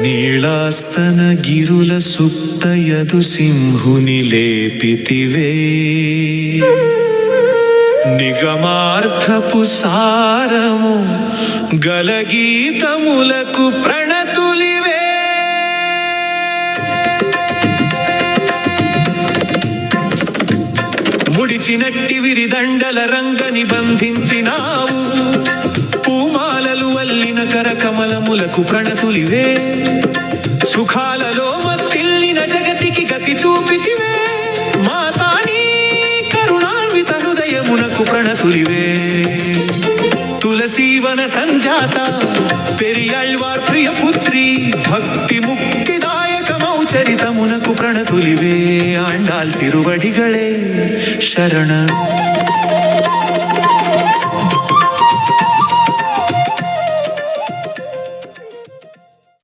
నీళాస్తన గిరుల సుప్తయదు సింహుని లేపితివే నిగమార్థపు సారము గలగీతములకు ప్రణతులివే. ముడిచినట్టి విరిదండల రంగని బంధించినావు, పూమాలలు వల్లిన కరకమలములకు ప్రణతులివే. సుఖాలలో మత్తిల్లిన జగతికి గతి చూపితివే, మాతాని కరుణాన్విత హృదయమునకు ప్రణతులివే. తులసీవన సంజాత పెరియాళ్వార్ ప్రియ పుత్రి, భక్తి ముక్తిదాయకమౌ చరితమునకు ప్రణతులివే. ఆండాల్ తిరువడిగళే శరణ.